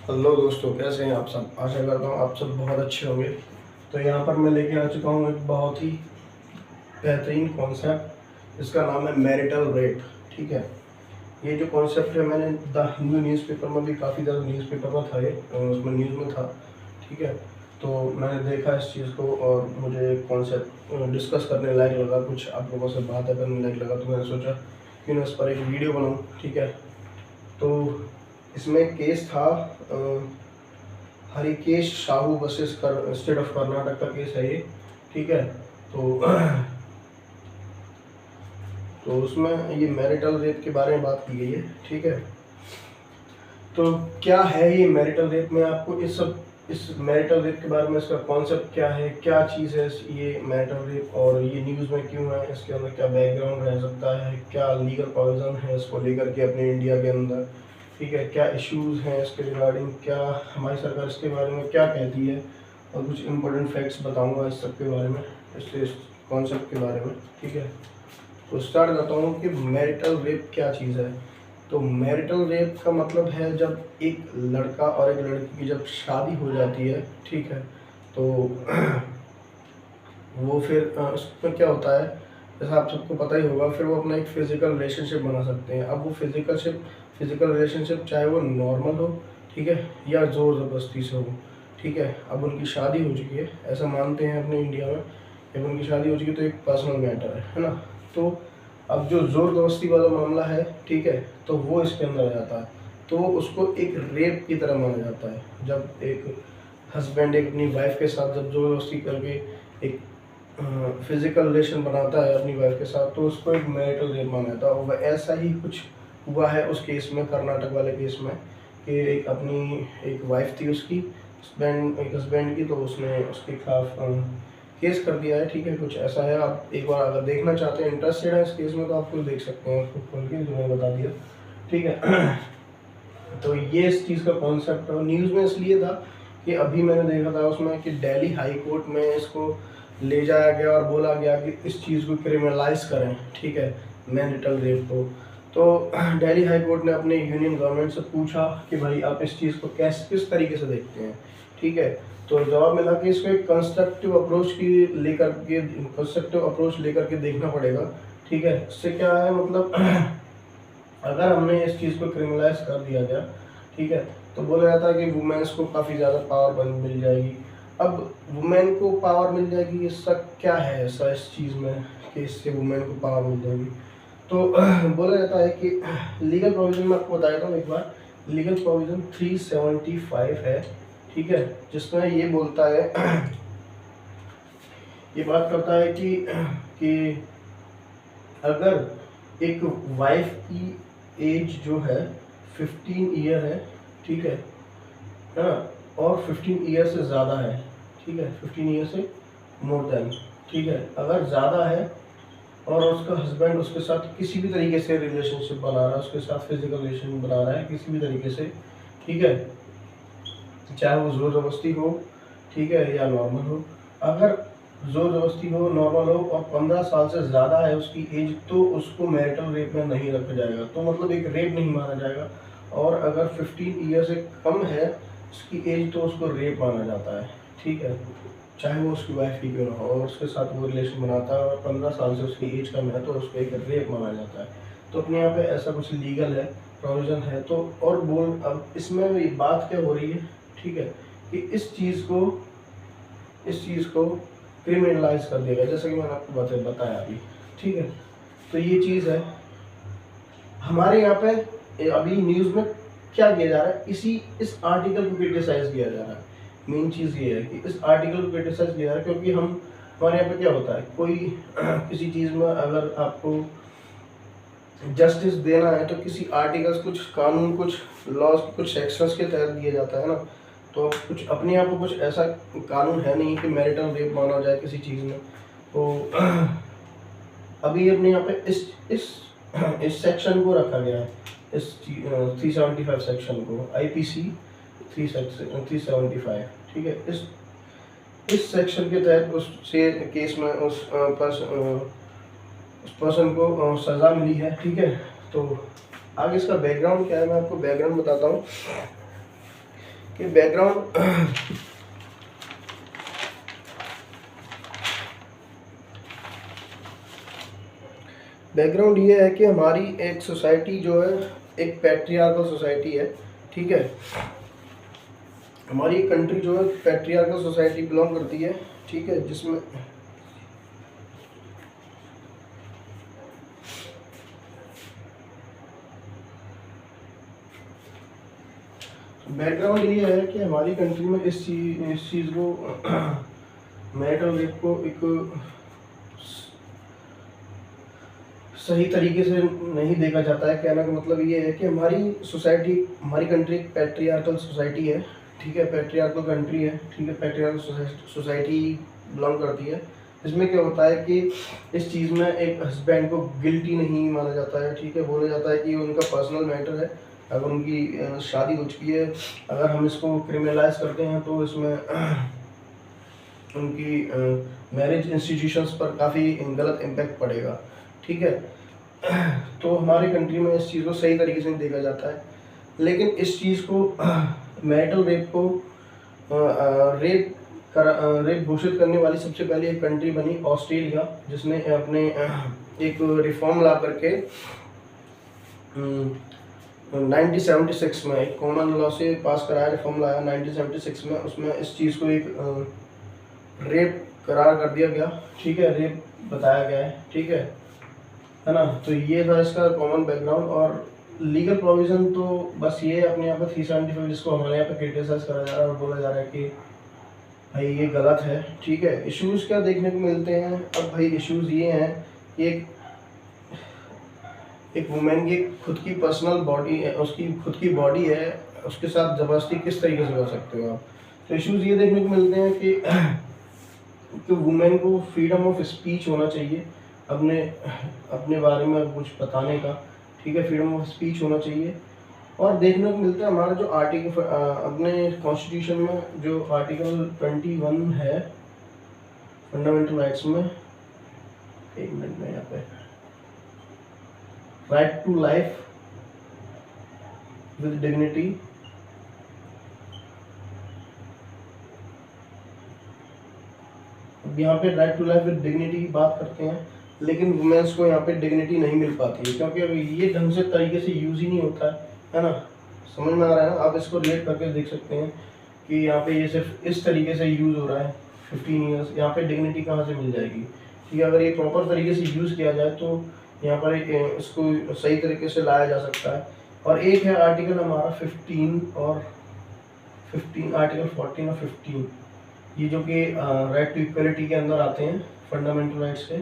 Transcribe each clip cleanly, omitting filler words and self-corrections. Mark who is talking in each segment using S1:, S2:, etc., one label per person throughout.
S1: Hello दोस्तों, कैसे हैं आप सब। आशा करता हूँ आप सब बहुत अच्छे होंगे। तो यहाँ पर मैं लेके आ चुका हूँ एक बहुत ही बेहतरीन कॉन्सेप्ट, इसका नाम है मैरिटल रेप। ठीक है, ये जो कॉन्सेप्ट है मैंने द हिंदू न्यूज़पेपर में भी, काफ़ी ज़्यादा न्यूज़पेपर में था ये, उसमें न्यूज़ में था। ठीक है, तो मैंने देखा इस चीज़ को और मुझे कॉन्सेप्ट डिस्कस करने लायक लगा, कुछ आप लोगों से बात करने लायक लगा, तो मैंने सोचा कि मैं इस पर एक वीडियो बनाऊँ। ठीक है, तो इसमें केस था Harikesh Sahu versus state of Karnataka का केस है ये। ठीक है, तो तो उसमें ये मैरिटल रेप के बारे में बात की गई है। ठीक है, तो क्या है ये मैरिटल रेप, मैं आपको इस मैरिटल रेप के बारे में, इसका कॉन्सेप्ट क्या है, क्या चीज़ है ये मैरिटल रेप, और ये न्यूज़ में क्यों है, इसके अंदर क्या बैकग्राउंड रह सकता है, क्या लीगल प्रोविजन है इसको लेकर के अपने इंडिया के अंदर। ठीक है, क्या इश्यूज़ हैं इसके रिगार्डिंग, क्या हमारी सरकार इसके बारे में क्या कहती है, और कुछ इम्पोर्टेंट फैक्ट्स बताऊंगा इस सब के बारे में, इस कॉन्सेप्ट के बारे में। ठीक है, तो स्टार्ट करता हूँ कि मैरिटल रेप क्या चीज़ है। तो मैरिटल रेप का मतलब है जब एक लड़का और एक लड़की की जब शादी हो जाती है। ठीक है, तो वो फिर उसमें क्या होता है, जैसा आप सबको पता ही होगा, फिर वो अपना एक फिजिकल रिलेशनशिप बना सकते हैं। अब वो फिजिकल रिलेशनशिप चाहे वो नॉर्मल हो, ठीक है, या ज़ोर ज़बरदस्ती से हो। ठीक है, अब उनकी शादी हो चुकी है, ऐसा मानते हैं अपने इंडिया में, जब उनकी शादी हो चुकी है तो एक पर्सनल मैटर है ना। तो अब जो ज़ोर ज़बरदस्ती वाला मामला है, ठीक है, तो वो इसके अंदर आ जाता है। तो उसको एक रेप की तरह माना जाता है। जब एक हस्बैंड एक अपनी वाइफ के साथ जब ज़ोर ज़बरदस्ती करके एक फिजिकल रिलेशन बनाता है अपनी वाइफ के साथ, तो उसको एक मैरिटल रेप माना जाता है। और ऐसा ही कुछ हुआ है उस केस में, कर्नाटक वाले केस में, कि एक वाइफ थी उसकी, एक हस्बैंड की, तो उसने उसके खिलाफ केस कर दिया है। ठीक है, कुछ ऐसा है। आप एक बार अगर देखना चाहते हैं, इंटरेस्टेड है इस केस में, तो आप खुद देख सकते हैं उसको खोल के, जो मैंने बता दिया। ठीक है, तो ये इस चीज़ का कॉन्सेप्ट न्यूज़ में इसलिए था कि अभी मैंने देखा था उसमें कि दिल्ली हाई कोर्ट में इसको ले जाया गया और बोला गया कि इस चीज़ को क्रिमिनलाइज करें। ठीक है, मैरिटल रेप को। तो दिल्ली हाई कोर्ट ने अपने यूनियन गवर्नमेंट से पूछा कि भाई आप इस चीज़ को किस तरीके से देखते हैं। ठीक है, तो जवाब मिला कि इसको एक कंस्ट्रक्टिव अप्रोच लेकर के देखना पड़ेगा। ठीक है, इससे क्या है, मतलब अगर हमने इस चीज़ को क्रिमिनलाइज कर दिया गया, ठीक है, तो बोला जाता है कि वुमेन्स को काफ़ी ज़्यादा पावर मिल जाएगी। अब वुमेन को पावर मिल जाएगी, इसका क्या है ऐसा इस चीज़ में कि इससे वुमेन को पावर मिल जाएगी। तो बोला जाता है कि लीगल प्रोविज़न में आपको बता देता हूँ एक बार। लीगल प्रोविज़न 375 है। ठीक है, जिसमें ये बोलता है ये बात करता है कि अगर एक वाइफ की एज जो है 15 ईयर है, ठीक है ना, और 15 ईयर से ज़्यादा है, ठीक है, 15 ईयर से मोर देन, ठीक है, अगर ज़्यादा है और उसका हस्बैंड उसके साथ किसी भी तरीके से रिलेशनशिप बना रहा है, उसके साथ फिजिकल रिलेशन बना रहा है किसी भी तरीके से, ठीक है, चाहे वो जोर जबरदस्ती हो, ठीक है, या नॉर्मल हो। अगर जोर जबरदस्ती हो, नॉर्मल हो, और 15 साल से ज़्यादा है उसकी एज, तो उसको मैरिटल रेप में नहीं रखा जाएगा, तो मतलब एक रेप नहीं माना जाएगा। और अगर 15 ईयर से कम है उसकी एज, तो उसको रेप माना जाता है। ठीक है, चाहे वो उसकी वाइफ ही क्यों ना हो, और उसके साथ वो रिलेशन बनाता है और 15 साल से उसकी एज कम है, तो उसको एक रेप माना जाता है। तो अपने यहाँ पे ऐसा कुछ लीगल है, प्रोविज़न है। तो और अब इसमें ये बात क्या हो रही है, ठीक है, कि इस चीज़ को क्रिमिनलाइज कर दिया गया, जैसा कि मैंने आपको बताया अभी। ठीक है, तो ये चीज़ है हमारे यहाँ पे। अभी न्यूज़ में क्या किया जा रहा है, इस आर्टिकल को क्रिटिसाइज किया जा रहा है। मेन चीज़ ये है कि इस आर्टिकल को क्रिटिसाइज किया जा रहा है, क्योंकि हमारे यहाँ पे क्या होता है, कोई किसी चीज़ में अगर आपको जस्टिस देना है, तो किसी आर्टिकल्स, कुछ कानून, कुछ लॉज, कुछ सेक्शंस के तहत दिया जाता है ना। तो कुछ अपने आप को कुछ ऐसा कानून है नहीं कि मैरिटल रेप माना जाए किसी चीज़ में। तो अभी अपने यहाँ पे इस सेक्शन को रखा गया है, इस 375 सेक्शन को, IPC 375। ठीक है, इस सेक्शन के तहत उस केस में उस पर्सन को सज़ा मिली है। ठीक है, तो आगे इसका बैकग्राउंड क्या है, मैं आपको बैकग्राउंड बताता हूँ कि बैकग्राउंड ये है कि हमारी एक सोसाइटी जो है एक पैट्रियार्कल सोसाइटी है, ठीक है। हमारी कंट्री जो है पैट्रियार्कल सोसाइटी बिलोंग करती है, ठीक है, जिसमें बैकग्राउंड ये है कि हमारी कंट्री में इस चीज़ को मैरिटल रेप को एक सही तरीके से नहीं देखा जाता है। कहने का मतलब ये है कि हमारी कंट्री एक पैट्रियार्कल सोसाइटी है, ठीक है, पैट्रियार्कल कंट्री है, ठीक है, पैट्रियार्कल सोसाइटी बिलोंग करती है। इसमें क्या होता है कि इस चीज़ में एक हस्बैंड को गिल्टी नहीं माना जाता है, ठीक है, बोला जाता है कि उनका पर्सनल मैटर है। अगर उनकी शादी हो चुकी है, अगर हम इसको क्रिमिनलाइज करते हैं तो इसमें उनकी मैरिज इंस्टीट्यूशंस पर काफ़ी गलत इम्पैक्ट पड़ेगा, ठीक है। तो हमारी कंट्री में इस चीज़ को सही तरीके से नहीं देखा जाता है। लेकिन इस चीज़ को मैरिटल रेप को रेप घोषित करने वाली सबसे पहले एक कंट्री बनी ऑस्ट्रेलिया, जिसने अपने एक रिफॉर्म ला करके 1976 में एक कॉमन लॉ से पास कराया, रिफॉर्म लाया 1976 में। उसमें इस चीज़ को एक रेप करार कर दिया गया, ठीक है, रेप बताया गया है, ठीक है ना। तो ये था इसका कॉमन बैकग्राउंड। और लीगल प्रोविज़न तो बस ये अपने यहाँ पर 375 जिसको हमारे यहाँ पे क्रिटिसाइज करा जा रहा है और बोला जा रहा है कि भाई ये गलत है, ठीक है। इश्यूज़ क्या देखने को मिलते हैं अब भाई? इश्यूज़ ये हैं कि एक वुमेन की खुद की पर्सनल बॉडी है, उसकी खुद की बॉडी है, उसके साथ ज़बरदस्ती किस तरीके से कर सकते हो आप। तो इश्यूज़ ये देखने को मिलते हैं कि वुमेन को फ्रीडम ऑफ स्पीच होना चाहिए, अपने बारे में कुछ बताने का, ठीक है, फ्रीडम ऑफ स्पीच होना चाहिए। और देखने को मिलता है हमारा जो आर्टिकल अपने कॉन्स्टिट्यूशन में जो आर्टिकल 21 है फंडामेंटल राइट्स में, एक मिनट में यहाँ पे right to life with dignity, यहाँ पे right to life with dignity की बात करते हैं, लेकिन वुमेन्स को यहाँ पे डिग्निटी नहीं मिल पाती है क्योंकि ये ढंग से तरीके से यूज़ ही नहीं होता है ना। समझ में आ रहा है ना? आप इसको रिलेट करके देख सकते हैं कि यहाँ पे ये सिर्फ इस तरीके से यूज़ हो रहा है 15 ईयर्स, यहाँ पे डिग्निटी कहाँ से मिल जाएगी, ठीक है। अगर ये प्रॉपर तरीके से यूज़ किया जाए तो यहाँ पर इसको सही तरीके से लाया जा सकता है। और एक है आर्टिकल हमारा 15 और 15, आर्टिकल 14 और 15, ये जो कि राइट टू इक्वलिटी के अंदर आते हैं, फंडामेंटल राइट्स के,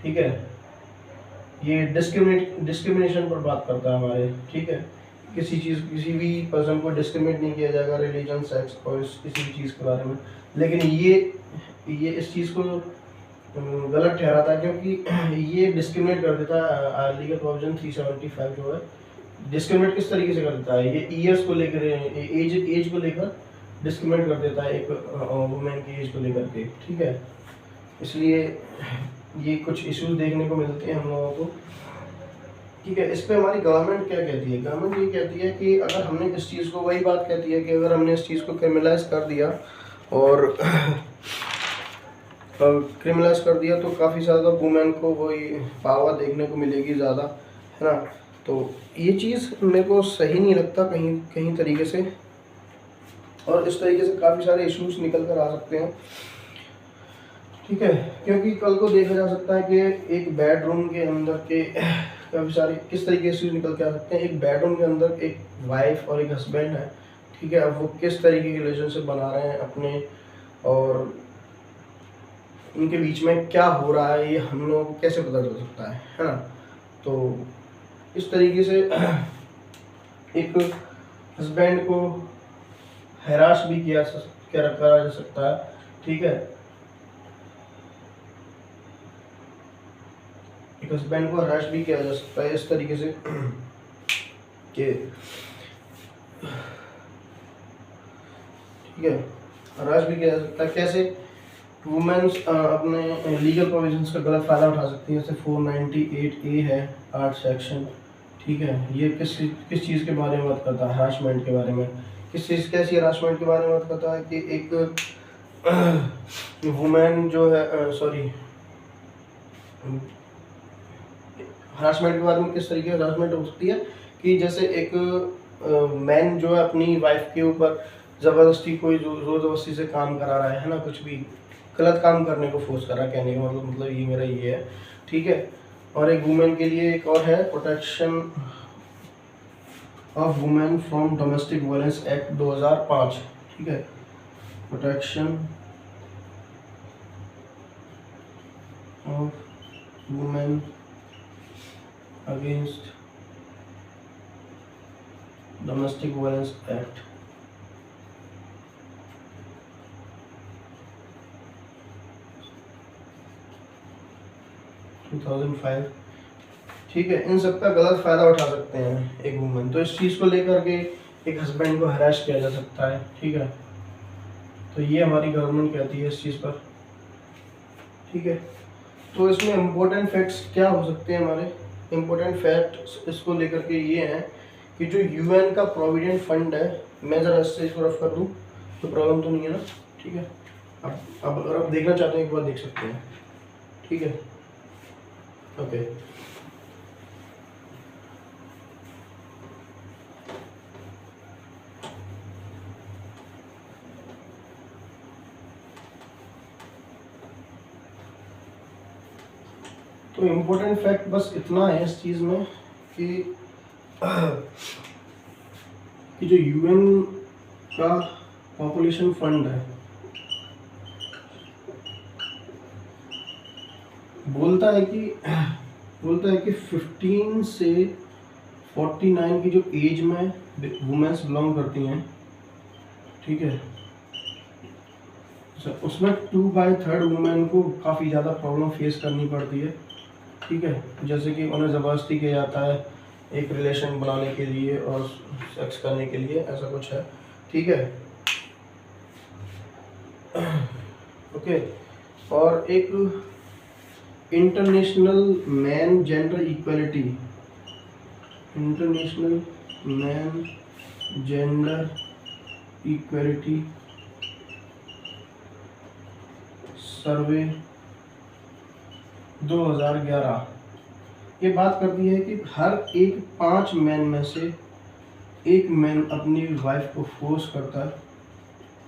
S1: ठीक है। ये डिस्क्रिमिनेशन पर बात करता है हमारे, ठीक है। किसी भी पर्सन को डिस्क्रिमिनेट नहीं किया जाएगा रिलीजन, सेक्स और किसी भी चीज़ के बारे में। लेकिन ये इस चीज़ को गलत ठहराता है क्योंकि ये डिस्क्रिमिनेट कर देता है। लीगल प्रोविजन 375 जो है डिस्क्रिमिनेट किस तरीके से कर देता है, ये ईयर्स को लेकर, एज को लेकर डिस्क्रिमिनेट कर देता है एक वुमेन की एज को लेकर के, ठीक है। इसलिए ये कुछ इश्यूज देखने को मिलते हैं हम लोगों को, ठीक है। इस पे हमारी गवर्नमेंट क्या कहती है? गवर्नमेंट ये कहती है कि अगर हमने इस चीज़ को, वही बात कहती है कि अगर हमने इस चीज़ को क्रिमिनलाइज कर दिया और क्रिमिनलाइज कर दिया तो काफ़ी ज़्यादा वुमेन को वही पावर देखने को मिलेगी ज़्यादा, है ना। तो ये चीज़ मेरे को सही नहीं लगता कहीं तरीके से, और इस तरीके से काफ़ी सारे इश्यूज निकल कर आ सकते हैं, ठीक है। क्योंकि कल को देखा जा सकता है कि एक बेडरूम के अंदर के काफ़ी सारे किस तरीके से निकल के आ सकते हैं। एक बेडरूम के अंदर एक वाइफ और एक हस्बैंड है, ठीक है। अब वो किस तरीके के रिलेशनशिप बना रहे हैं अपने, और उनके बीच में क्या हो रहा है ये हम लोगों को कैसे पता चल सकता है ना। तो इस तरीके से एक हस्बैंड को हैरास भी करा जा सकता है, ठीक है। एक हस्बैंड को हैरास भी किया जा सकता है इस तरीके से कि, ठीक है, हैरास भी किया जा सकता है। कैसे? वुमेन्स अपने लीगल प्रोविजंस का गलत फ़ायदा उठा सकती है। जैसे 498A है 8 सेक्शन, ठीक है। ये किस चीज़ के बारे में बात करता है? हरासमेंट के बारे में, किस चीज़ कैसी हरासमेंट के बारे में बात करता है कि एक वुमेन जो है सॉरी हरासमेंट के बारे में किस तरीके की हरासमेंट हो सकती है कि जैसे एक मैन जो है अपनी वाइफ के ऊपर ज़बरदस्ती कोई जोर ज़बरदस्ती से काम करा रहा है ना, कुछ भी गलत काम करने को फोर्स कर रहा है, कहने का मतलब ये मेरा ये है, ठीक है। और एक वुमेन के लिए एक और है protection of women from domestic violence act 2005, ठीक है। Protection of women against domestic violence act 2005, ठीक है। इन सब का गलत फ़ायदा उठा सकते हैं एक वुमेन, तो इस चीज़ को लेकर के एक हस्बैंड को हरास किया जा सकता है, ठीक है। तो ये हमारी गवर्नमेंट कहती है इस चीज़ पर, ठीक है। तो इसमें इम्पोर्टेंट फैक्ट्स क्या हो सकते हैं हमारे? इम्पोर्टेंट फैक्ट इसको लेकर के ये हैं कि जो यूएन का प्रोविडेंट फंड है, मैं ज़रा इससे इसको रफ कर दूँ तो प्रॉब्लम तो नहीं है ना, ठीक है। अब अगर आप देखना चाहते हैं एक बार देख सकते हैं, ठीक है, ओके। तो इम्पोर्टेंट फैक्ट बस इतना है इस चीज़ में कि जो यूएन का पॉपुलेशन फंड है बोलता है कि 15 से 49 की जो एज में वुमेन्स बिलोंग करती हैं, ठीक है, उसमें 2/3 वुमेन को काफ़ी ज़्यादा प्रॉब्लम फेस करनी पड़ती है, ठीक है। जैसे कि उन्हें ज़बरदस्ती किया जाता है एक रिलेशन बनाने के लिए और सेक्स करने के लिए, ऐसा कुछ है, ठीक है, ओके। और एक international man gender equality, international man gender equality survey 2011 ये बात करती है कि हर एक 5 मैन में से एक मैन अपनी वाइफ को फोर्स करता है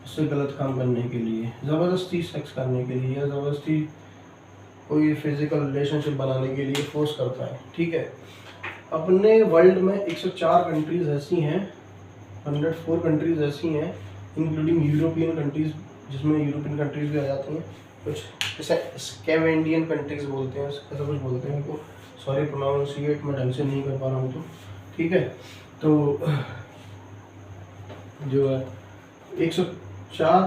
S1: उससे गलत काम करने के लिए, ज़बरदस्ती सेक्स करने के लिए या ज़बरदस्ती कोई फिजिकल रिलेशनशिप बनाने के लिए फोर्स करता है, ठीक है। अपने वर्ल्ड में 104 कंट्रीज़ ऐसी हैं, 104 कंट्रीज़ ऐसी हैं इंक्लूडिंग यूरोपियन कंट्रीज़, जिसमें यूरोपियन कंट्रीज़ भी आ जाती हैं, कुछ जैसे स्कैवेंडियन कंट्रीज़ बोलते हैं, ऐसा कुछ बोलते हैं उनको, सॉरी प्रोनाउंसिएट मैं ढंग से नहीं कर पा रहा हूँ, तो ठीक है। तो जो है 104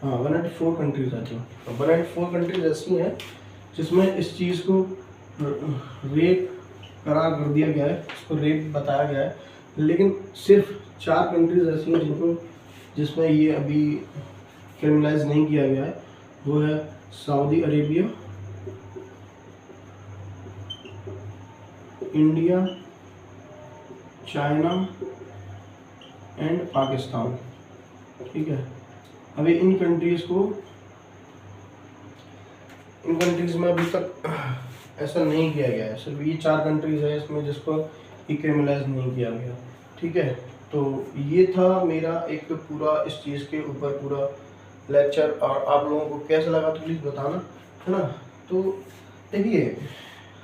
S1: हाँ 104 कंट्रीज आती हैं, 104 कंट्रीज ऐसी हैं जिसमें इस चीज़ को रेप करार कर दिया गया है, इसको रेप बताया गया है, लेकिन सिर्फ 4 कंट्रीज ऐसी हैं जिसमें ये अभी क्रिमिनलाइज नहीं किया गया है। वो है Saudi Arabia, India, China and Pakistan, ठीक है। अभी इन कंट्रीज़ में अभी तक ऐसा नहीं किया गया है, सिर्फ ये 4 कंट्रीज़ है इसमें जिसको क्रिमिनलाइज नहीं किया गया, ठीक है। तो ये था मेरा एक पूरा इस चीज़ के ऊपर पूरा लेक्चर, और आप लोगों को कैसा लगा तो प्लीज़ बताना, है ना। तो देखिए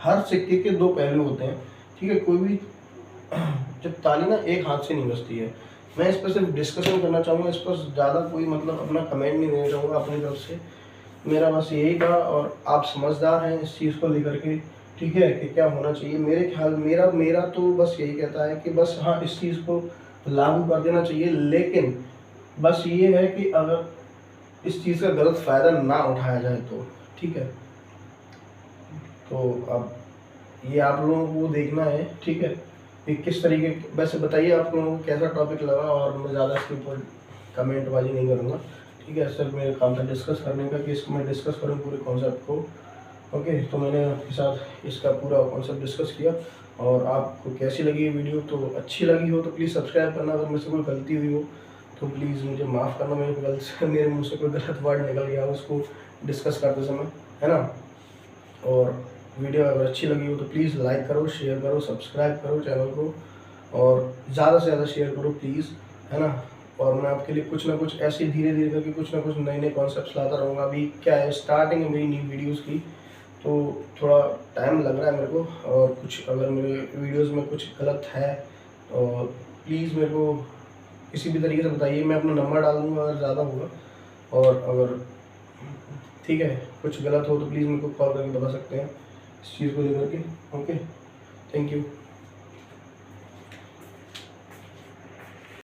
S1: हर सिक्के के 2 पहलू होते हैं, ठीक है। कोई भी जब ताली ना एक हाथ से नहीं बजती है। मैं इस पर सिर्फ डिस्कशन करना चाहूँगा, इस पर ज़्यादा कोई मतलब अपना कमेंट नहीं देना चाहूँगा अपनी तरफ से, मेरा बस यही था। और आप समझदार हैं इस चीज़ को लेकर के, ठीक है, कि क्या होना चाहिए। मेरे ख्याल मेरा तो बस यही कहता है कि बस हाँ इस चीज़ को लागू कर देना चाहिए, लेकिन बस ये है कि अगर इस चीज़ का गलत फ़ायदा ना उठाया जाए तो, ठीक है। तो अब ये आप लोगों को देखना है, ठीक है, कि किस तरीके, वैसे बताइए आप लोगों को कैसा टॉपिक लगा, और मैं ज़्यादा इसके ऊपर कमेंटबाजी नहीं करूँगा, ठीक है। सिर्फ मेरा काम था डिस्कस करने का कि इसको मैं डिस्कस करूँ पूरे कॉन्सेप्ट को, ओके। तो मैंने आपके साथ इसका पूरा कॉन्सेप्ट डिस्कस किया, और आपको कैसी लगी ये वीडियो, तो अच्छी लगी हो तो प्लीज़ सब्सक्राइब करना, अगर मुझसे कोई गलती हुई हो तो प्लीज़ मुझे माफ़ करना, मेरे मुँह से कोई गलत वर्ड निकल गया उसको डिस्कस करते समय, है ना। और वीडियो अगर अच्छी लगी हो तो प्लीज़ लाइक करो, शेयर करो, सब्सक्राइब करो चैनल को, और ज़्यादा से ज़्यादा शेयर करो प्लीज़, है ना। और मैं आपके लिए कुछ ना कुछ ऐसे धीरे धीरे करके कुछ ना कुछ नए नए कॉन्सेप्ट्स लाता रहूँगा। अभी क्या है, स्टार्टिंग है मेरी न्यू वीडियोज़ की, तो थोड़ा टाइम लग रहा है मेरे को। और कुछ अगर मेरे वीडियोज़ में कुछ गलत है तो प्लीज़ मेरे को किसी भी तरीके से बताइए, मैं अपना नंबर डाल दूँगा अगर ज़्यादा होगा। और अगर ठीक है कुछ गलत हो तो प्लीज़ मेरे को कॉल करके बता सकते हैं इस चीज़ को लेकर के। Okay, thank you.